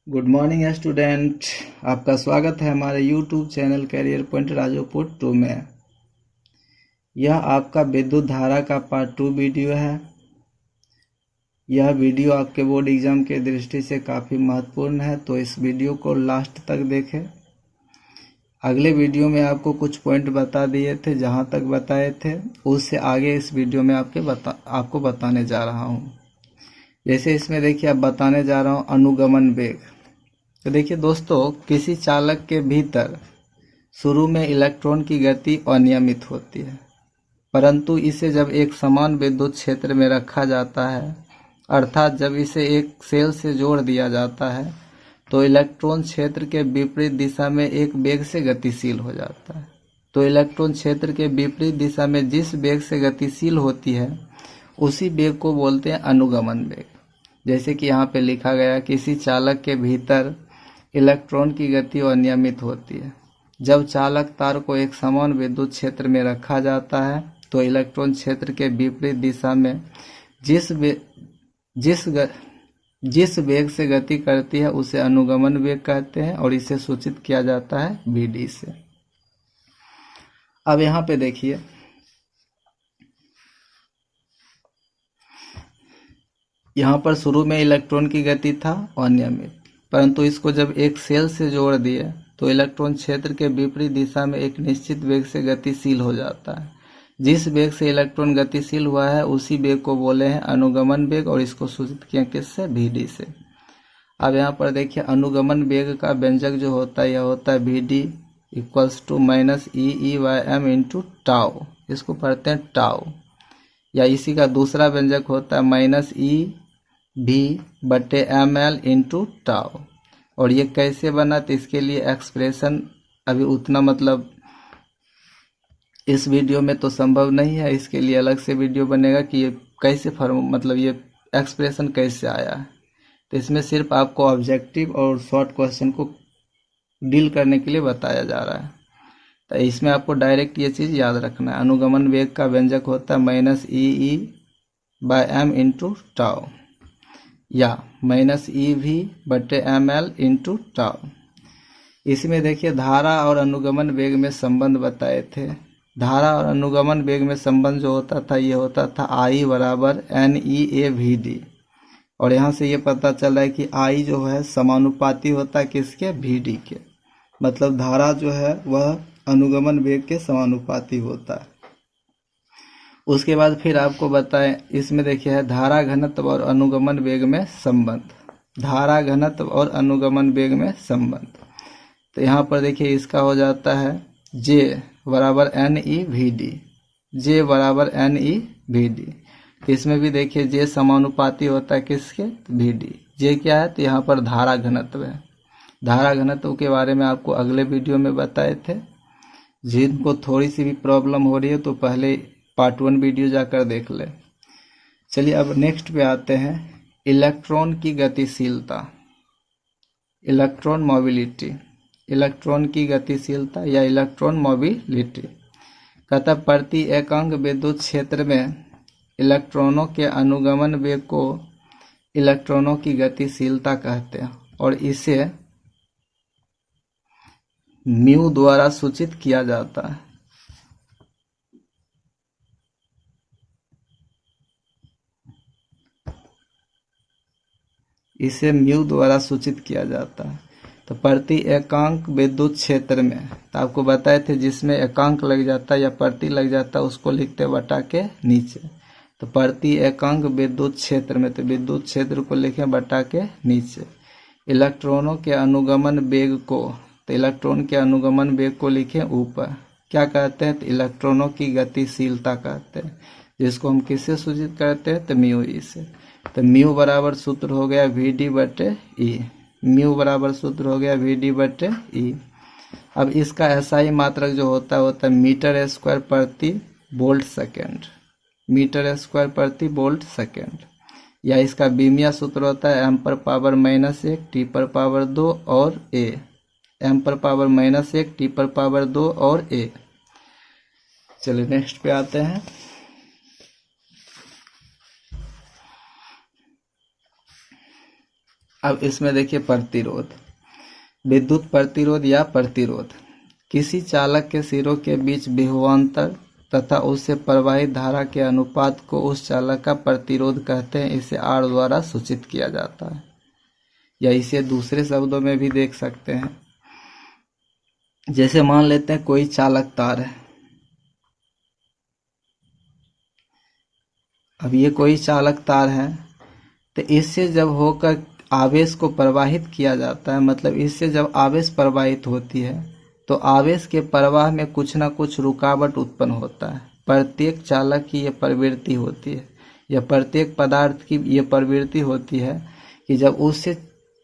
Good morning student. आपका स्वागत है हमारे यूट्यूब चैनल कैरियर पॉइंट राजोपुर 2 में। यह आपका विद्युत धारा का पार्ट 2 वीडियो है। यह वीडियो आपके बोर्ड एग्जाम के दृष्टि से काफ़ी महत्वपूर्ण है, तो इस वीडियो को लास्ट तक देखें। अगले वीडियो में आपको कुछ पॉइंट बता दिए थे, जहां तक बताए थे उससे आगे इस वीडियो में आपको बताने जा रहा हूं। जैसे इसमें देखिए, अब बताने जा रहा हूं अनुगमन वेग। तो देखिए दोस्तों, किसी चालक के भीतर शुरू में इलेक्ट्रॉन की गति अनियमित होती है, परंतु इसे जब एक समान विद्युत क्षेत्र में रखा जाता है, अर्थात जब इसे एक सेल से जोड़ दिया जाता है, तो इलेक्ट्रॉन क्षेत्र के विपरीत दिशा में एक वेग से गतिशील हो जाता है। तो इलेक्ट्रॉन क्षेत्र के विपरीत दिशा में जिस वेग से गतिशील होती है, उसी वेग को बोलते हैं अनुगमन वेग। जैसे कि यहाँ पे लिखा गया, किसी चालक के भीतर इलेक्ट्रॉन की गति अनियमित होती है। जब चालक तार को एक समान विद्युत क्षेत्र में रखा जाता है, तो इलेक्ट्रॉन क्षेत्र के विपरीत दिशा में जिस वेग से गति करती है उसे अनुगमन वेग कहते हैं, और इसे सूचित किया जाता है Vd से। अब यहाँ पे देखिए, यहाँ पर शुरू में इलेक्ट्रॉन की गति था अनियमित, परंतु इसको जब एक सेल से जोड़ दिए तो इलेक्ट्रॉन क्षेत्र के विपरीत दिशा में एक निश्चित वेग से गतिशील हो जाता है। जिस वेग से इलेक्ट्रॉन गतिशील हुआ है उसी वेग को बोले हैं अनुगमन वेग, और इसको सूचित किया किससे? Vd से। अब यहाँ पर देखिए, अनुगमन वेग का व्यंजक जो होता है, यह होता है Vd equals to minus E/m into tau. इसको पढ़ते हैं टाउ, या इसी का दूसरा व्यंजक होता है माइनस E/ml इंटू टाउ। और ये कैसे बना, तो इसके लिए एक्सप्रेशन अभी उतना मतलब इस वीडियो में तो संभव नहीं है। इसके लिए अलग से वीडियो बनेगा कि ये कैसे ये एक्सप्रेशन कैसे आया है। तो इसमें सिर्फ आपको ऑब्जेक्टिव और शॉर्ट क्वेश्चन को डील करने के लिए बताया जा रहा है। तो इसमें आपको डायरेक्ट ये चीज़ याद रखना है। अनुगमन वेग का व्यंजक होता है माइनस E/m इंटू टाउ, या माइनस EV/ml इंटू टाउ। इसमें देखिए, धारा और अनुगमन वेग में संबंध बताए थे। धारा और अनुगमन वेग में संबंध जो होता था, ये होता था I बराबर NEA/Vd। और यहाँ से ये पता चला है कि I जो है समानुपाती होता है किसके? Vd के। मतलब धारा जो है वह अनुगमन वेग के समानुपाती होता है। उसके बाद फिर आपको बताएं, इसमें देखिए है धारा घनत्व और अनुगमन वेग में संबंध। धारा घनत्व और अनुगमन वेग में संबंध, तो यहाँ पर देखिए इसका हो जाता है J बराबर NEVD। J बराबर NEVD। इसमें भी देखिए J समानुपाती होता है किसके? Vd। J क्या है? तो यहाँ पर धारा घनत्व है। धारा घनत्व के बारे में आपको अगले वीडियो में बताए थे। जिनको थोड़ी सी भी प्रॉब्लम हो रही है तो पहले पार्ट 1 वीडियो जाकर देख ले। चलिए अब नेक्स्ट पे आते हैं, इलेक्ट्रॉन की गतिशीलता, इलेक्ट्रॉन मोबिलिटी। इलेक्ट्रॉन की गतिशीलता या इलेक्ट्रॉन मोबिलिटी कहता, प्रति एकांक विद्युत क्षेत्र में इलेक्ट्रॉनों के अनुगमन वेग को इलेक्ट्रॉनों की गतिशीलता कहते हैं, और इसे म्यू द्वारा सूचित किया जाता है। इसे म्यू द्वारा सूचित किया जाता है। तो प्रति एकांक विद्युत क्षेत्र में, तो आपको बताए थे जिसमें एकांक लग जाता है या प्रति लग जाता है उसको लिखते हैं बटा के नीचे। तो प्रति एकांक विद्युत क्षेत्र में, तो विद्युत क्षेत्र को लिखें बटा के नीचे। इलेक्ट्रॉनों के अनुगमन वेग को, तो इलेक्ट्रॉन के अनुगमन वेग को लिखें ऊपर। क्या कहते हैं? तो इलेक्ट्रॉनों की गतिशीलता कहते हैं, जिसको हम किससे सूचित करते हैं? तो म्यू ई से। तो म्यू बराबर सूत्र हो गया Vd/E। म्यू बराबर सूत्र हो गया Vd/E। अब इसका SI मात्रक जो होता है मीटर स्क्वायर प्रति वोल्ट सेकेंड। मीटर स्क्वायर प्रति वोल्ट सेकेंड, या इसका बीमिया सूत्र होता है m⁻⁻1 T⁻2 और A। m⁻⁻1 T⁻2 और A। चलिए नेक्स्ट पे आते हैं। अब इसमें देखिए प्रतिरोध, विद्युत प्रतिरोध या प्रतिरोध किसी चालक के सिरों के बीच विभवांतर तथा उससे प्रवाहित धारा के अनुपात को उस चालक का प्रतिरोध कहते हैं। इसे R द्वारा सूचित किया जाता है, या इसे दूसरे शब्दों में भी देख सकते हैं। जैसे मान लेते हैं कोई चालक तार है, अब ये कोई चालक तार है, तो इससे जब होकर आवेश को प्रवाहित किया जाता है, मतलब इससे जब आवेश प्रवाहित होती है तो आवेश के प्रवाह में कुछ ना कुछ रुकावट उत्पन्न होता है। प्रत्येक चालक की यह प्रवृत्ति होती है, या प्रत्येक पदार्थ की यह प्रवृत्ति होती है कि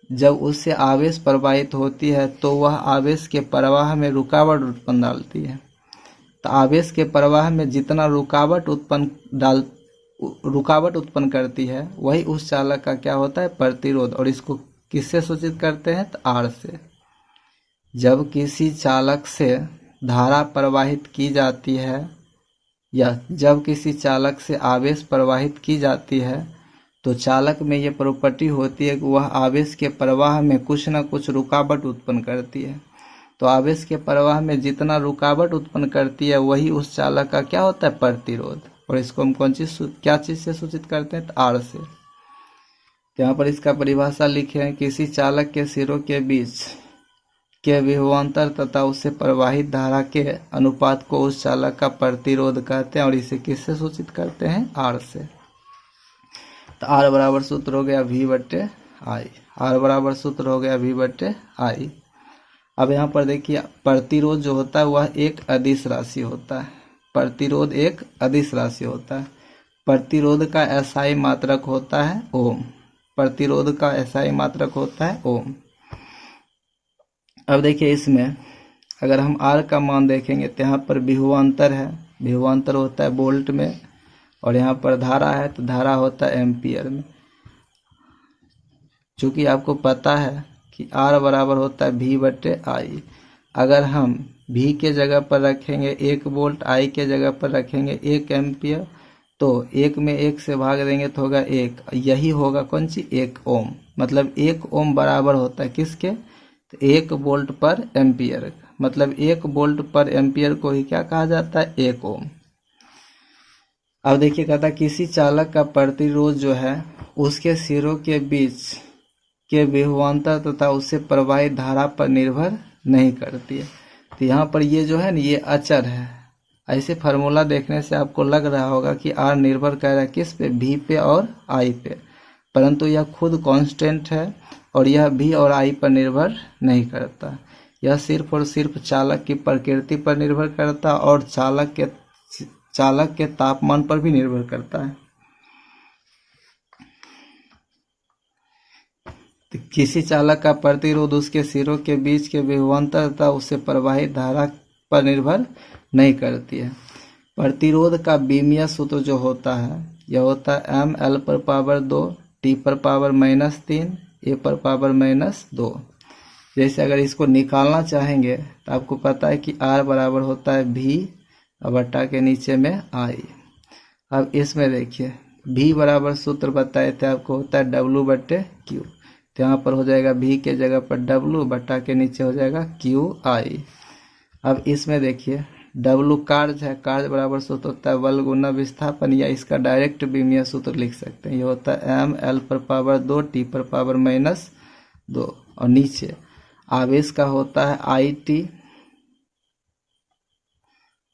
जब उससे आवेश प्रवाहित होती है तो वह आवेश के प्रवाह में रुकावट उत्पन्न डालती है। तो आवेश के प्रवाह में जितना रुकावट उत्पन्न करती है वही उस चालक का क्या होता है, प्रतिरोध। और इसको किससे सूचित करते हैं, तो R से। जब किसी चालक से धारा प्रवाहित की जाती है या जब किसी चालक से आवेश प्रवाहित की जाती है तो चालक में ये प्रॉपर्टी होती है कि वह आवेश के प्रवाह में कुछ ना कुछ रुकावट उत्पन्न करती है। तो आवेश के प्रवाह में जितना रुकावट उत्पन्न करती है वही उस चालक का क्या होता है, प्रतिरोध। और इसको हम क्या चीज़ से सूचित करते हैं, तो R से। तो यहाँ पर इसका परिभाषा लिखे हैं, किसी चालक के सिरों के बीच के विभवांतर तथा उससे प्रवाहित धारा के अनुपात को उस चालक का प्रतिरोध कहते हैं। और इसे किससे सूचित करते हैं, R से। तो R बराबर सूत्र हो गया V/I। R बराबर सूत्र हो गया V/I। अब यहाँ पर देखिए प्रतिरोध जो होता है वह एक अदिश राशि होता है। प्रतिरोध एक अदिश राशि होता है। प्रतिरोध का SI मात्रक होता है ओम। प्रतिरोध का SI मात्रक होता है ओम। अब देखिए इसमें अगर हम R का मान देखेंगे तो यहाँ पर विभवांतर है, विभवांतर होता है वोल्ट में, और यहाँ पर धारा है तो धारा होता है एम्पियर में। चूँकि आपको पता है कि R बराबर होता है V/I। अगर हम V के जगह पर रखेंगे 1 वोल्ट, I के जगह पर रखेंगे 1 एम्पियर, तो 1 में 1 से भाग देंगे तो होगा 1। यही होगा कौन सी, 1 ओम। मतलब 1 ओम बराबर होता है किसके, तो 1 वोल्ट पर एम्पियर। मतलब 1 वोल्ट पर एम्पियर को ही क्या कहा जाता है, 1 ओम। अब देखिए कहता है किसी चालक का प्रतिरोध जो है उसके सिरों के बीच के विभवांतर तथा उससे प्रवाहित धारा पर निर्भर नहीं करती है। तो यहाँ पर ये जो है ना ये अचर है। ऐसे फार्मूला देखने से आपको लग रहा होगा कि R निर्भर कर रहा है किस पे, V पे और I पे, परंतु यह खुद कांस्टेंट है और यह V और I पर निर्भर नहीं करता। यह सिर्फ और सिर्फ चालक की प्रकृति पर निर्भर करता है और चालक के तापमान पर भी निर्भर करता है। तो किसी चालक का प्रतिरोध उसके सिरों के बीच के विभवांतर तथा उससे प्रवाहित धारा पर निर्भर नहीं करती है। प्रतिरोध का बीमीय सूत्र जो होता है यह होता है mL/2 T⁻⁻3 A⁻⁻2। जैसे अगर इसको निकालना चाहेंगे तो आपको पता है कि R बराबर होता है V बटा के नीचे में I। अब इसमें देखिए V बराबर सूत्र बताए थे आपको होता है W/Q। तो यहाँ पर हो जाएगा V के जगह पर W बटा के नीचे हो जाएगा QI। अब इसमें देखिए W कार्य है, कार्य बराबर सूत्र होता है बल गुना विस्थापन, या इसका डायरेक्ट बीमीय सूत्र लिख सकते हैं। ये होता है mL/2 T⁻⁻2। और नीचे आवेश का होता है IT।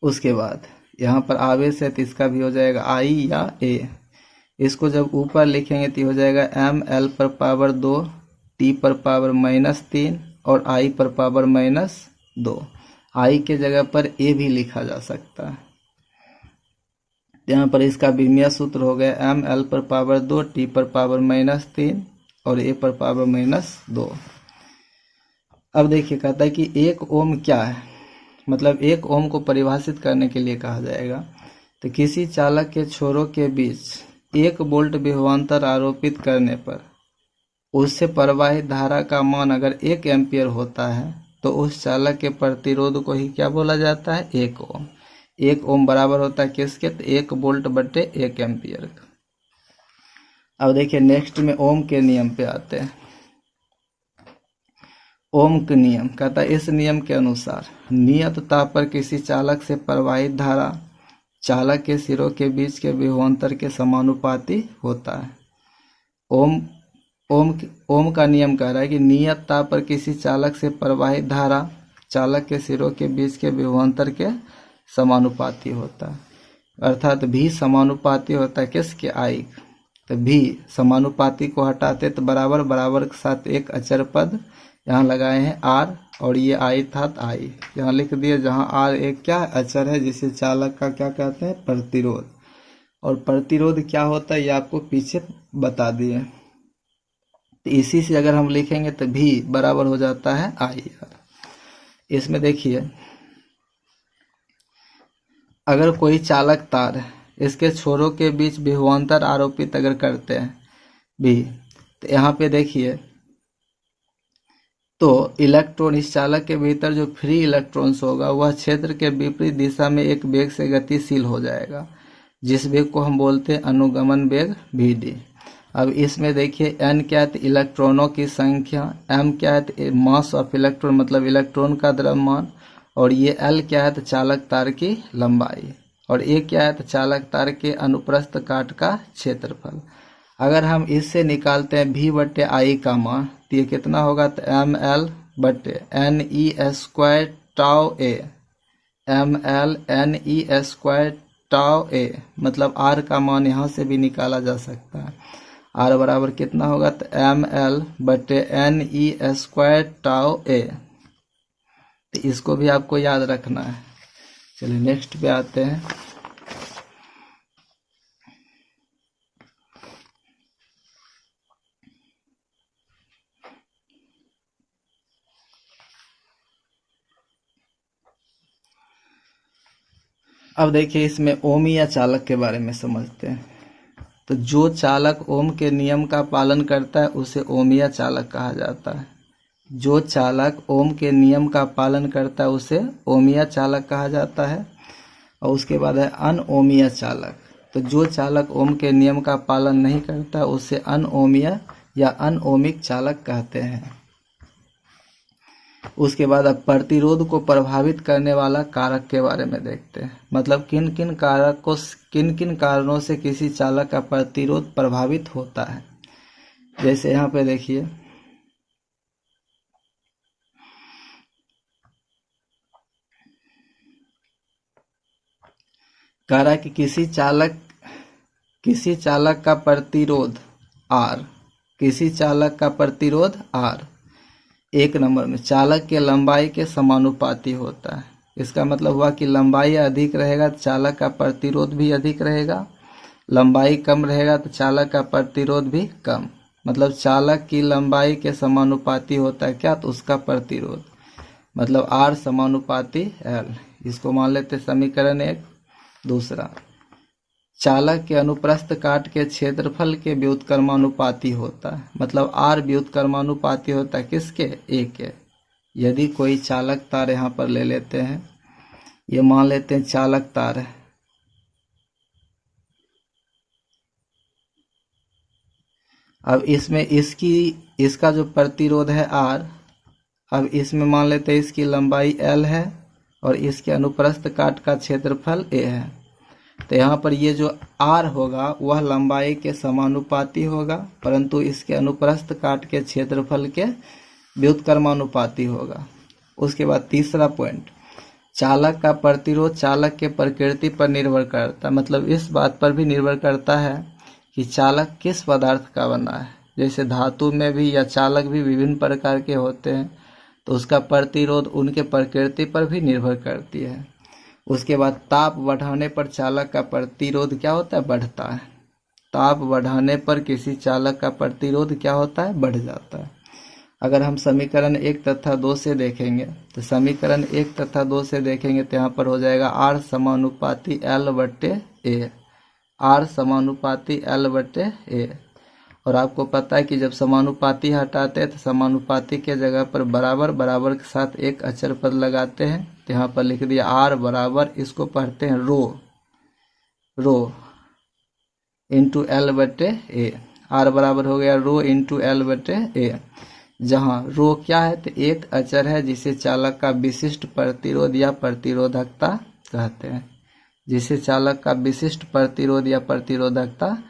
उसके बाद यहाँ पर आवेश है तो इसका भी हो जाएगा I या A। इसको जब ऊपर लिखेंगे तो हो जाएगा mL/2 T⁻⁻3 और I⁻⁻2। I के जगह पर A भी लिखा जा सकता है। यहाँ पर इसका बीमीय सूत्र हो गया mL/2 T⁻⁻3 और A⁻⁻2। अब देखिए कहता है कि 1 ओम क्या है, मतलब 1 ओम को परिभाषित करने के लिए कहा जाएगा तो किसी चालक के छोरों के बीच 1 वोल्ट विभवांतर आरोपित करने पर उससे प्रवाहित धारा का मान अगर 1 एम्पियर होता है तो उस चालक के प्रतिरोध को ही क्या बोला जाता है, 1 ओम। 1 ओम बराबर होता है किसके, तो 1 वोल्ट बटे 1 एम्पियर का। अब देखिए नेक्स्ट में ओम के नियम पे आते हैं। ओम के नियम कहता है इस नियम के अनुसार नियत ताप पर किसी चालक से प्रवाहित धारा चालक के सिरों के बीच के विभवांतर के समानुपाती होता है। ओम का नियम कह रहा है कि नियत ताप पर किसी चालक से प्रवाहित धारा चालक के सिरों के बीच के विभवांतर के समानुपाती होता है। अर्थात भी समानुपाती होता है किसके, आई। तो भी समानुपाती को हटाते तो बराबर बराबर के साथ एक अचर पद यहाँ लगाए हैं आर, और ये आई था तो आई यहाँ लिख दिए, जहाँ आर एक क्या अचर है जिसे चालक का क्या कहते हैं, प्रतिरोध। और प्रतिरोध क्या होता है ये आपको पीछे बता दिए। तो इसी से अगर हम लिखेंगे तो भी बराबर हो जाता है आई आर। इसमें देखिए अगर कोई चालक तार है इसके छोरों के बीच विभवांतर आरोपित अगर करते हैं भी, तो यहाँ पे देखिए तो इलेक्ट्रॉन इस चालक के भीतर जो फ्री इलेक्ट्रॉन्स होगा वह क्षेत्र के विपरीत दिशा में एक वेग से गतिशील हो जाएगा, जिस वेग को हम बोलते हैं अनुगमन वेग Vd। अब इसमें देखिए n क्या है, इलेक्ट्रॉनों की संख्या, m क्या है, मास ऑफ इलेक्ट्रॉन मतलब इलेक्ट्रॉन का द्रव्यमान, और ये L क्या है, चालक तार की लंबाई, और A क्या है, चालक तार के अनुप्रस्थ काट का क्षेत्रफल। अगर हम इससे निकालते हैं V बटे I का मान तो ये कितना होगा, तो ml बटे ne square tau a, ml ne square tau a, मतलब r का मान यहाँ से भी निकाला जा सकता है। r बराबर कितना होगा, तो ml बटे ne स्क्वायर टाउ a। तो इसको भी आपको याद रखना है। चलिए नेक्स्ट पे आते हैं। अब देखिए इसमें ओमीय चालक के बारे में समझते हैं। तो जो चालक ओम के नियम का पालन करता है उसे ओमीय चालक कहा जाता है। जो चालक ओम के नियम का पालन करता है उसे ओमीय चालक कहा जाता है। और उसके बाद है अनओमीय चालक। तो जो चालक ओम के नियम का पालन नहीं करता उसे अनओमीय या अनओमिक चालक कहते हैं। उसके बाद अब प्रतिरोध को प्रभावित करने वाला कारक के बारे में देखते हैं। मतलब किन किन कारणों से किसी चालक का प्रतिरोध प्रभावित होता है। जैसे यहाँ पे देखिए कह रहा है कि किसी चालक का प्रतिरोध R, किसी चालक का प्रतिरोध R एक नंबर में चालक के लंबाई के समानुपाती होता है। इसका मतलब हुआ कि लंबाई अधिक रहेगा तो चालक का प्रतिरोध भी अधिक रहेगा, लंबाई कम रहेगा तो चालक का प्रतिरोध भी कम। मतलब चालक की लंबाई के समानुपाती होता है क्या, तो उसका प्रतिरोध। मतलब R समानुपाती L। इसको मान लेते समीकरण एक। दूसरा, चालक के अनुप्रस्थ काट के क्षेत्रफल के व्युत्क्रमानुपाती होता है। मतलब R व्युत्क्रमानुपाती होता है किसके, A के। यदि कोई चालक तार यहाँ पर ले लेते हैं, ये मान लेते हैं चालक तार है। अब इसमें इसका जो प्रतिरोध है R, अब इसमें मान लेते हैं इसकी लंबाई L है और इसके अनुप्रस्थ काट का क्षेत्रफल A है। तो यहाँ पर ये जो R होगा वह लंबाई के समानुपाती होगा, परंतु इसके अनुप्रस्थ काट के क्षेत्रफल के व्युत्क्रमानुपाती होगा। उसके बाद तीसरा पॉइंट, चालक का प्रतिरोध चालक के प्रकृति पर निर्भर करता है। मतलब इस बात पर भी निर्भर करता है कि चालक किस पदार्थ का बना है। जैसे धातु में भी या चालक भी विभिन्न प्रकार के होते हैं, तो उसका प्रतिरोध उनके प्रकृति पर भी निर्भर करती है। उसके बाद ताप बढ़ाने पर चालक का प्रतिरोध क्या होता है, बढ़ता है। ताप बढ़ाने पर किसी चालक का प्रतिरोध क्या होता है, बढ़ जाता है। अगर हम समीकरण 1 तथा 2 से देखेंगे, तो समीकरण 1 तथा 2 से देखेंगे तो यहाँ पर हो जाएगा R समानुपाती L बटे A, R समानुपाती L बटे A। और आपको पता है कि जब समानुपाती हटाते हैं तो समानुपाती के जगह पर बराबर बराबर के साथ एक अचर पद लगाते हैं। तो यहाँ पर लिख दिया R बराबर, इसको पढ़ते हैं रो इंटू L बटे A। R बराबर हो गया रो इंटू L बटे A। जहाँ रो क्या है, तो एक अचर है जिसे चालक का विशिष्ट प्रतिरोध या प्रतिरोधकता कहते हैं, जिसे चालक का विशिष्ट प्रतिरोध या प्रतिरोधकता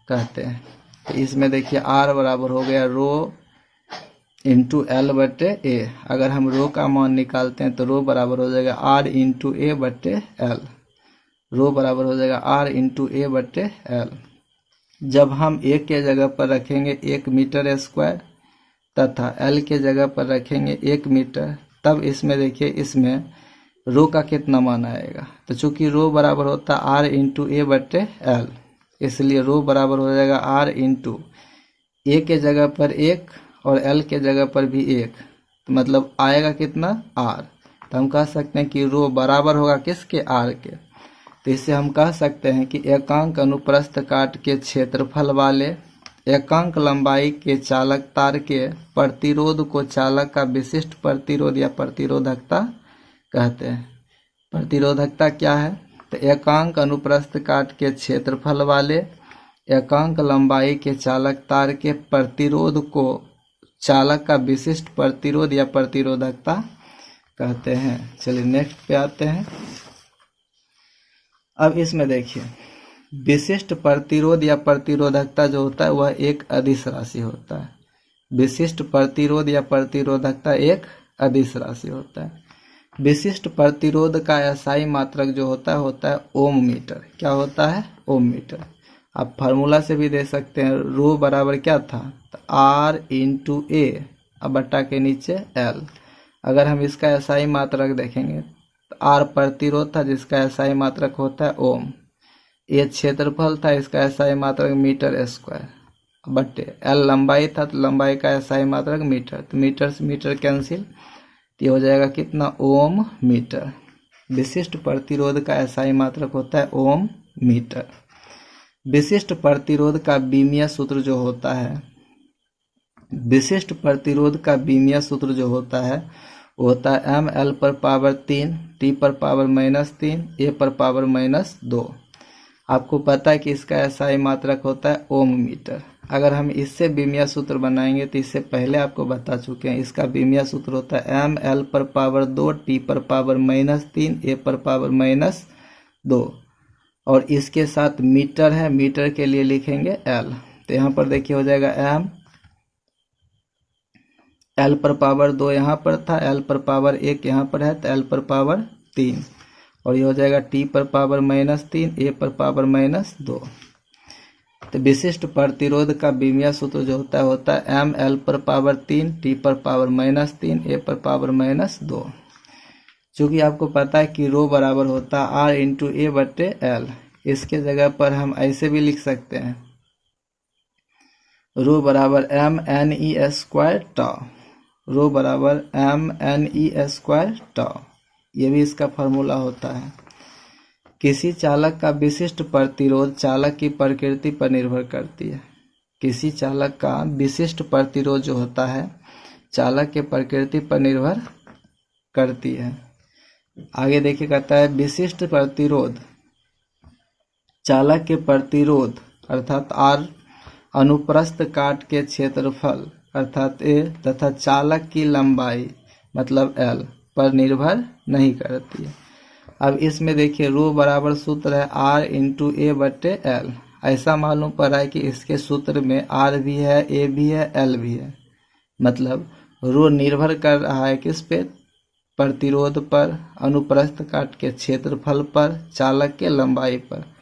कहते हैं। तो इसमें देखिए R बराबर हो गया रो इंटू एल बटे ए। अगर हम रो का मान निकालते हैं तो रो बराबर हो जाएगा R इंटू ए बटे एल। रो बराबर हो जाएगा R इंटू ए बटे एल। जब हम ए के जगह पर रखेंगे 1 मीटर स्क्वायर तथा एल के जगह पर रखेंगे 1 मीटर, तब इसमें देखिए इसमें रो का कितना मान आएगा। तो चूंकि रो बराबर होता है R इंटू ए बटे एल, इसलिए रो बराबर हो जाएगा R इंटू ए के जगह पर 1 और एल के जगह पर भी 1, तो मतलब आएगा कितना R। तो हम कह सकते हैं कि रो बराबर होगा किसके, R के। तो इससे हम कह सकते हैं कि एकांक अनुप्रस्थ काट के क्षेत्रफल वाले एकांक लंबाई के चालक तार के प्रतिरोध को चालक का विशिष्ट प्रतिरोध या प्रतिरोधकता कहते हैं। प्रतिरोधकता क्या है, तो एकांक अनुप्रस्थ काट के क्षेत्रफल वाले एकांक लंबाई के चालक तार के प्रतिरोध को चालक का विशिष्ट प्रतिरोध या प्रतिरोधकता कहते हैं। चलिए नेक्स्ट पे आते हैं। अब इसमें देखिए विशिष्ट प्रतिरोध या प्रतिरोधकता जो होता है वह एक अदिश राशि होता है। विशिष्ट प्रतिरोध या प्रतिरोधकता एक अदिश राशि होता है। विशिष्ट प्रतिरोध का एसआई मात्रक जो होता है ओम मीटर। क्या होता है, ओम मीटर। आप फार्मूला से भी दे सकते हैं, रो बराबर क्या था, तो R इंटू ए अब बट्टा के नीचे एल। अगर हम इसका एसआई मात्रक देखेंगे तो R प्रतिरोध था जिसका एसआई मात्रक होता है ओम, ये क्षेत्रफल था इसका एसआई मात्रक मीटर स्क्वायर, बट्टे एल लंबाई था तो लंबाई का एसआई मात्रक मीटर, तो मीटर से मीटर कैंसिल, तो ये हो जाएगा कितना, ओम मीटर। विशिष्ट प्रतिरोध का एसआई मात्रक होता है ओम मीटर। विशिष्ट प्रतिरोध का बीमीय सूत्र जो होता है, विशिष्ट प्रतिरोध का बीमीय सूत्र जो होता है वो होता है एम एल पर पावर 3 टी पर पावर -3 ए पर पावर -2। आपको पता है कि इसका एसआई मात्रक होता है ओम मीटर। अगर हम इससे बीमीय सूत्र बनाएंगे तो इससे पहले आपको बता चुके हैं, इसका बीमीय सूत्र होता है एम एल पर पावर 2 टी पर पावर -3 ए पर पावर -2 और इसके साथ मीटर है, मीटर के लिए लिखेंगे एल। तो यहाँ पर देखिए हो जाएगा एम एल पर पावर 2 यहाँ पर था, एल पर पावर 1 यहाँ पर है तो एल पर पावर 3 और ये हो जाएगा टी पर पावर -3 ए पर पावर -2। तो विशिष्ट प्रतिरोध का बीमीय सूत्र जो होता है एम एल पर पावर 3 टी पर पावर -3 ए पर पावर -2। चूँकि आपको पता है कि रो बराबर होता है R इंटू ए बटे एल, इसके जगह पर हम ऐसे भी लिख सकते हैं, रो बराबर M N E square tau, rho बराबर M N E square tau, ये भी इसका फार्मूला होता है। किसी चालक का विशिष्ट प्रतिरोध चालक की प्रकृति पर निर्भर करती है। किसी चालक का विशिष्ट प्रतिरोध जो होता है चालक के प्रकृति पर निर्भर करती है। आगे देखिए कहता है विशिष्ट प्रतिरोध चालक के प्रतिरोध अर्थात R अनुप्रस्थ काट के क्षेत्रफल अर्थात A तथा चालक की लंबाई मतलब L पर निर्भर नहीं करती है। अब इसमें देखिए रो बराबर सूत्र है R इंटू ए बटे एल। ऐसा मालूम पड़ रहा है कि इसके सूत्र में R भी है, A भी है, L भी है, मतलब रो निर्भर कर रहा है किस पे, प्रतिरोध पर, अनुप्रस्थ काट के क्षेत्रफल पर, चालक के लंबाई पर।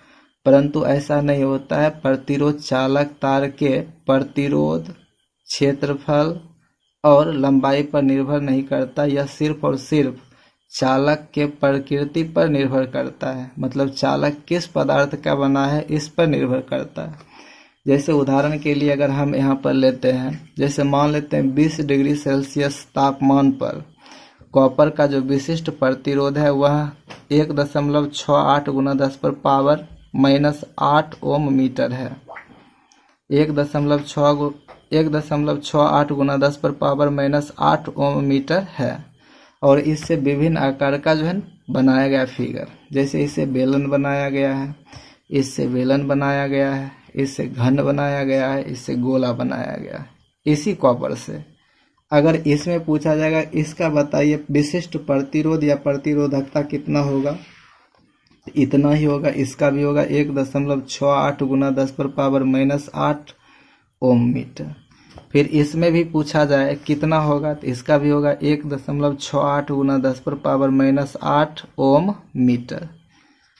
परंतु ऐसा नहीं होता है, प्रतिरोध चालक तार के प्रतिरोध, क्षेत्रफल और लंबाई पर निर्भर नहीं करता, यह सिर्फ और सिर्फ चालक के प्रकृति पर निर्भर करता है, मतलब चालक किस पदार्थ का बना है इस पर निर्भर करता है। जैसे उदाहरण के लिए अगर हम यहाँ पर लेते हैं, जैसे मान लेते हैं 20 डिग्री सेल्सियस तापमान पर कॉपर का जो विशिष्ट प्रतिरोध है वह 1.68 गुना 10 पर पावर -8 ओम मीटर है। 1.68 गुना 10 पर पावर -8 ओम मीटर है। और इससे विभिन्न आकार का जो है बनाया गया फिगर, जैसे इससे बेलन बनाया गया है, इससे बेलन बनाया गया है, इससे घन बनाया गया है, इससे गोला बनाया गया है, इसी कॉपर से। अगर इसमें पूछा जाएगा इसका बताइए विशिष्ट प्रतिरोध या प्रतिरोधकता कितना होगा, इतना ही होगा। इसका भी होगा 1.68 गुना 10⁻⁻8 ओम मीटर। फिर इसमें भी पूछा जाए कितना होगा, तो इसका भी होगा 1.68 गुना 10⁻⁻8 ओम मीटर।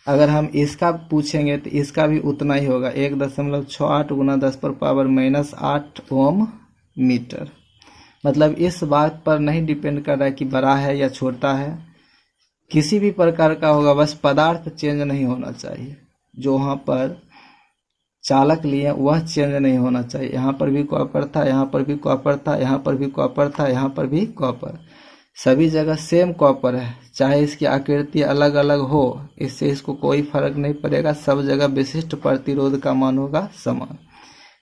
अगर हम इसका पूछेंगे तो इसका भी उतना ही होगा 1.68 गुना 10⁻⁻8 ओम मीटर। मतलब इस बात पर नहीं डिपेंड कर रहा है कि बड़ा है या छोटा है, किसी भी प्रकार का होगा, बस पदार्थ चेंज नहीं होना चाहिए। जो वहाँ पर चालक लिए वह चेंज नहीं होना चाहिए। यहाँ पर भी कॉपर था, यहाँ पर भी कॉपर था, यहाँ पर भी कॉपर था, यहाँ पर भी कॉपर, सभी जगह सेम कॉपर है। चाहे इसकी आकृति अलग अलग हो, इससे इसको कोई फर्क नहीं पड़ेगा, सब जगह विशिष्ट प्रतिरोध का मान होगा समान।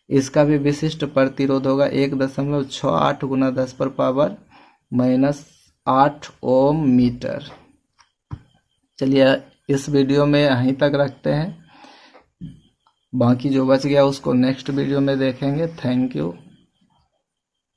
इसका भी विशिष्ट प्रतिरोध होगा 1.68 गुना 10⁻⁻8 ओम मीटर। चलिए इस वीडियो में यहीं तक रखते हैं, बाकी जो बच गया उसको नेक्स्ट वीडियो में देखेंगे। Thank you.